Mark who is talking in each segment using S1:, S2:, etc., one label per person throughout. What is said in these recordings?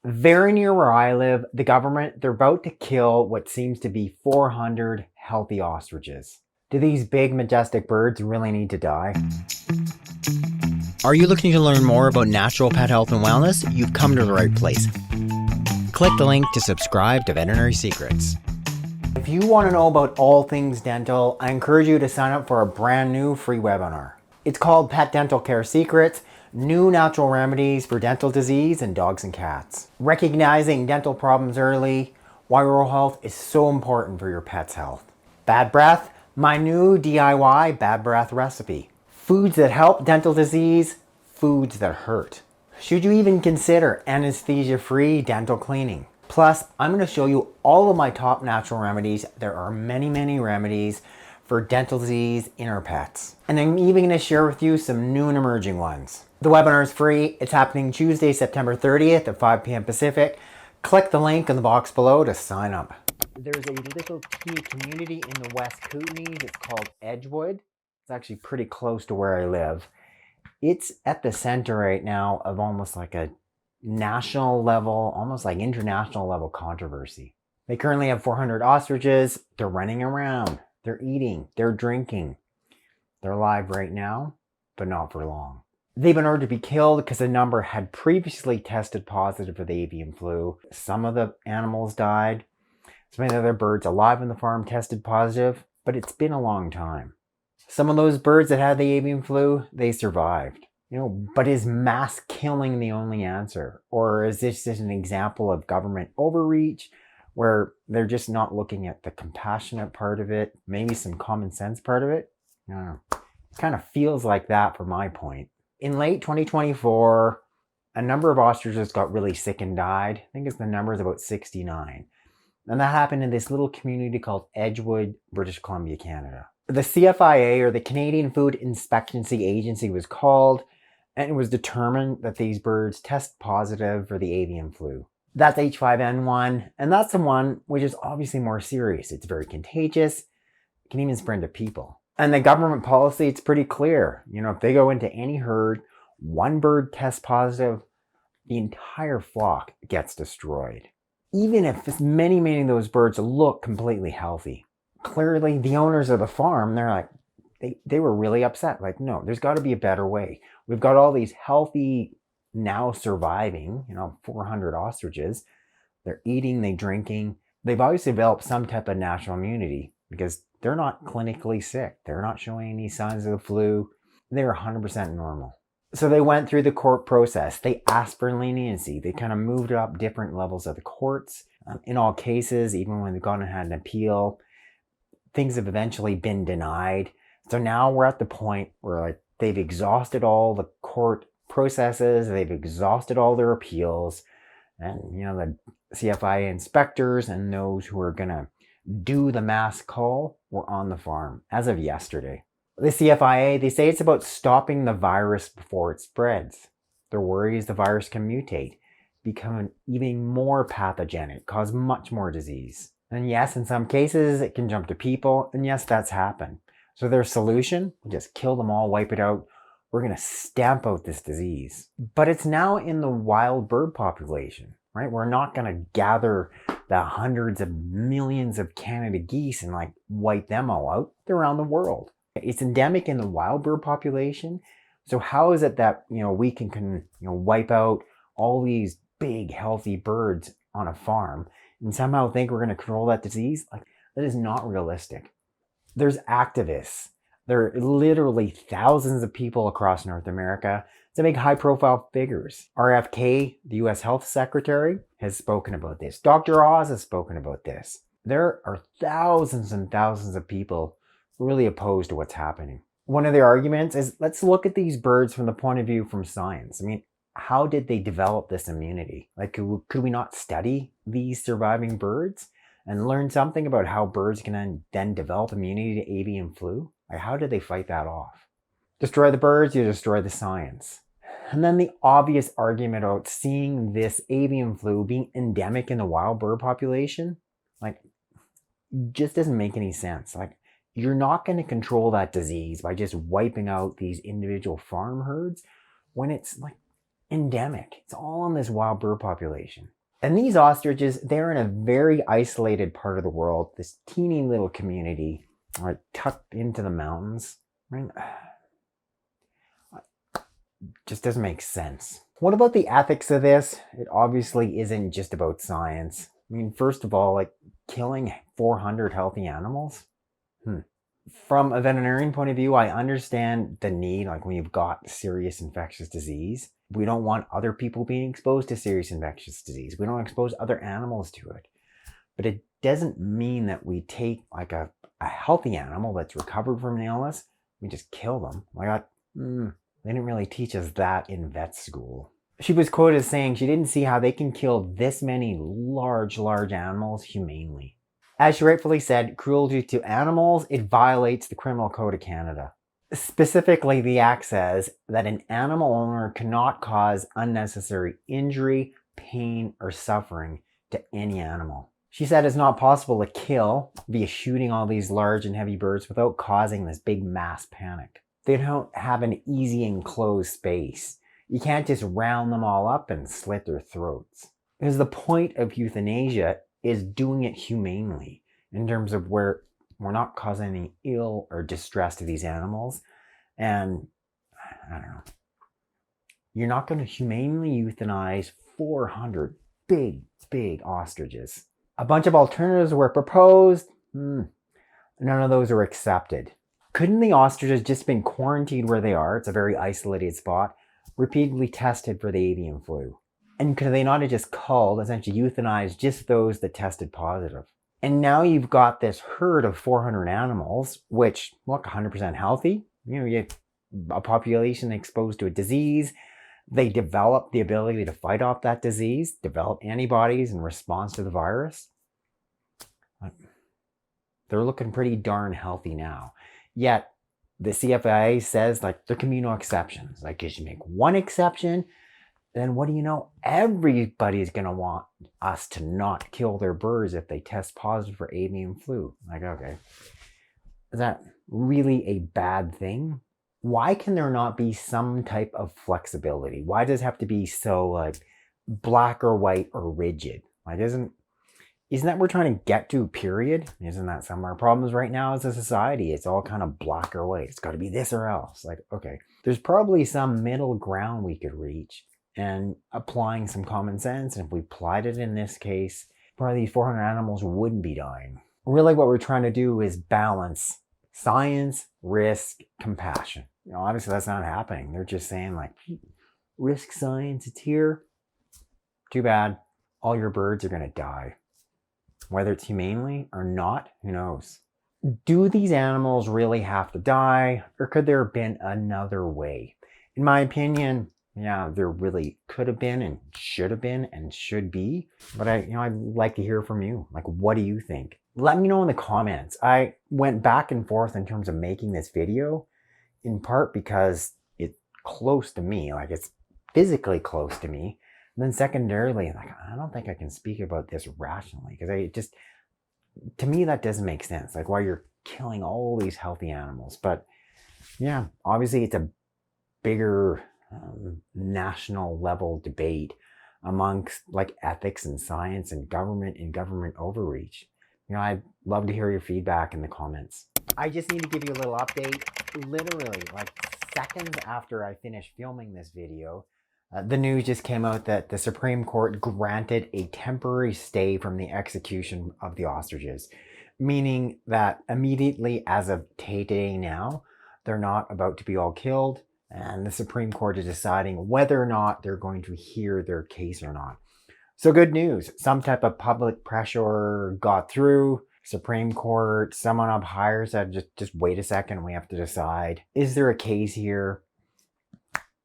S1: Very near where I live, the government, they're about to kill what seems to be 400 healthy ostriches. Do these big, majestic birds really need to die?
S2: Are you looking to learn more about natural pet health and wellness? You've come to the right place. Click the link to subscribe to Veterinary Secrets.
S1: If you want to know about all things dental, I encourage you to sign up for a brand new free webinar. It's called Pet Dental Care Secrets, New Natural Remedies for Dental Disease in Dogs and Cats. Recognizing dental problems early, why oral health is so important for your pet's health. Bad breath, my new DIY bad breath recipe. Foods that help dental disease, foods that hurt. Should you even consider anesthesia-free dental cleaning? Plus, I'm going to show you all of my top natural remedies. There are many, many remedies for dental disease in our pets. And I'm even going to share with you some new and emerging ones. The webinar is free. It's happening Tuesday, September 30th at 5 p.m. Pacific. Click the link in the box below to sign up. There's a little teeny community in the West Kootenays. It's called Edgewood. It's actually pretty close to where I live. It's at the center right now of almost like a national level, almost like international level controversy. They currently have 400 ostriches. They're running around. They're eating. They're drinking. They're alive right now, but not for long. They've been ordered to be killed because a number had previously tested positive for the avian flu. Some of the animals died. Some of the other birds alive on the farm tested positive, but it's been a long time. Some of those birds that had the avian flu, they survived. But is mass killing the only answer? Or is this just an example of government overreach where they're just not looking at the compassionate part of it, maybe some common sense part of it? I don't know. It kind of feels like that from my point. In late 2024, a number of ostriches got really sick and died. I think the number is about 69. And that happened in this little community called Edgewood, British Columbia, Canada. The CFIA, or the Canadian Food Inspection Agency, was called, and it was determined that these birds test positive for the avian flu. That's H5N1, and that's the one which is obviously more serious. It's very contagious. It can even spread to people. And the government policy, it's pretty clear. If they go into any herd, one bird tests positive, the entire flock gets destroyed. Even if many of those birds look completely healthy. Clearly, the owners of the farm, they're like, they were really upset. Like, no, there's got to be a better way. We've got all these healthy, now surviving, 400 ostriches. They're eating, they're drinking. They've obviously developed some type of natural immunity because they're not clinically sick. They're not showing any signs of the flu. They're 100% normal. So they went through the court process. They asked for leniency. They kind of moved up different levels of the courts. In all cases, even when they've gone and had an appeal, things have eventually been denied. So now we're at the point where they've exhausted all the court processes. They've exhausted all their appeals. And, the CFIA inspectors and those who are going to do the mass cull were on the farm as of yesterday. The CFIA, they say it's about stopping the virus before it spreads. Their worry is the virus can mutate, become even more pathogenic, cause much more disease. And yes, in some cases, it can jump to people. And yes, that's happened. So their solution, just kill them all, wipe it out. We're going to stamp out this disease. But it's now in the wild bird population, right? We're not going to gather the hundreds of millions of Canada geese and wipe them all out. They're around the world. It's endemic in the wild bird population. So how is it that, we can wipe out all these big, healthy birds on a farm and somehow think we're going to control that disease? That is not realistic. There's activists. There are literally thousands of people across North America to make high-profile figures. RFK, the U.S. Health Secretary, has spoken about this. Dr. Oz has spoken about this. There are thousands and thousands of people really opposed to what's happening. One of their arguments is, let's look at these birds from the point of view from science. How did they develop this immunity? Could we not study these surviving birds and learn something about how birds can then develop immunity to avian flu? How did they fight that off? Destroy the birds, you destroy the science. And then the obvious argument about seeing this avian flu being endemic in the wild bird population, just doesn't make any sense. You're not going to control that disease by just wiping out these individual farm herds when it's endemic. It's all in this wild bird population. And these ostriches, they're in a very isolated part of the world, this teeny little community, like tucked into the mountains. Right? Just doesn't make sense. What about the ethics of this? It obviously isn't just about science. I mean, first of all, like killing 400 healthy animals? From a veterinarian point of view, I understand the need, like when you've got serious infectious disease. We don't want other people being exposed to serious infectious disease. We don't expose other animals to it. But it doesn't mean that we take like a healthy animal that's recovered from an illness, we just kill them. Like, they didn't really teach us that in vet school. She was quoted as saying she didn't see how they can kill this many large animals humanely. As she rightfully said, cruelty to animals, it violates the Criminal Code of Canada. Specifically, the Act says that an animal owner cannot cause unnecessary injury, pain, or suffering to any animal. She said it's not possible to kill via shooting all these large and heavy birds without causing this big mass panic. They don't have an easy enclosed space. You can't just round them all up and slit their throats. Because the point of euthanasia is doing it humanely in terms of where we're not causing any ill or distress to these animals. And I don't know. You're not going to humanely euthanize 400 big ostriches. A bunch of alternatives were proposed. None of those are accepted. Couldn't the ostriches just been quarantined where they are? It's a very isolated spot. Repeatedly tested for the avian flu. And could they not have just culled, essentially euthanized just those that tested positive? And now you've got this herd of 400 animals, which look 100% healthy. You know, you get a population exposed to a disease. They develop the ability to fight off that disease, develop antibodies in response to the virus. They're looking pretty darn healthy now. Yet the CFIA says like there can be no exceptions. Like if you make one exception, then what do you know? Everybody's going to want us to not kill their birds if they test positive for avian flu. Like, okay, is that really a bad thing? Why can there not be some type of flexibility? Why does it have to be so like black or white or rigid? Like, isn't that what we're trying to get to, period? Isn't that some of our problems right now as a society? It's all kind of black or white. It's got to be this or else. Like, okay, there's probably some middle ground we could reach. And applying some common sense, and if we applied it in this case, probably these 400 animals wouldn't be dying. Really what we're trying to do is balance science, risk, compassion. You know, obviously that's not happening. They're just saying like, risk science, it's here. Too bad. All your birds are going to die. Whether it's humanely or not, who knows? Do these animals really have to die, or could there have been another way? In my opinion, yeah, there really could have been and should be. But I'd like to hear from you. Like, what do you think? Let me know in the comments. I went back and forth in terms of making this video, in part because it's close to me, like it's physically close to me. And then secondarily, like, I don't think I can speak about this rationally because to me, that doesn't make sense. Like, why you're killing all these healthy animals. But yeah, obviously it's a bigger national level debate amongst like ethics and science and government overreach. You know, I'd love to hear your feedback in the comments. I just need to give you a little update. Literally like seconds after I finished filming this video, the news just came out that the Supreme Court granted a temporary stay from the execution of the ostriches, meaning that immediately as of today now, they're not about to be all killed. And the Supreme Court is deciding whether or not they're going to hear their case or not. So good news. Some type of public pressure got through. Supreme Court, someone up higher said, just wait a second. We have to decide. Is there a case here?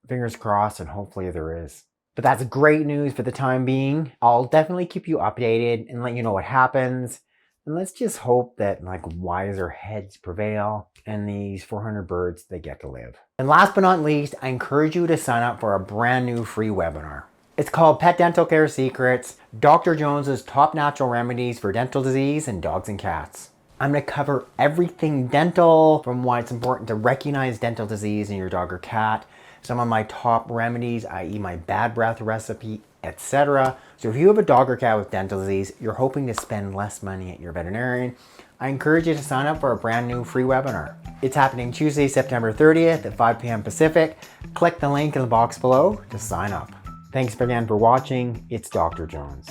S1: Fingers crossed, and hopefully there is. But that's great news for the time being. I'll definitely keep you updated and let you know what happens. And let's just hope that like wiser heads prevail and these 400 birds, they get to live. And last but not least, I encourage you to sign up for a brand new free webinar. It's called Pet Dental Care Secrets, Dr. Jones's Top Natural Remedies for Dental Disease in Dogs and Cats. I'm going to cover everything dental, from why it's important to recognize dental disease in your dog or cat, some of my top remedies, i.e. my bad breath recipe, etc. So if you have a dog or cat with dental disease, you're hoping to spend less money at your veterinarian, I encourage you to sign up for a brand new free webinar. It's happening Tuesday, September 30th at 5 p.m. Pacific. Click the link in the box below to sign up. Thanks again for watching. It's Dr. Jones.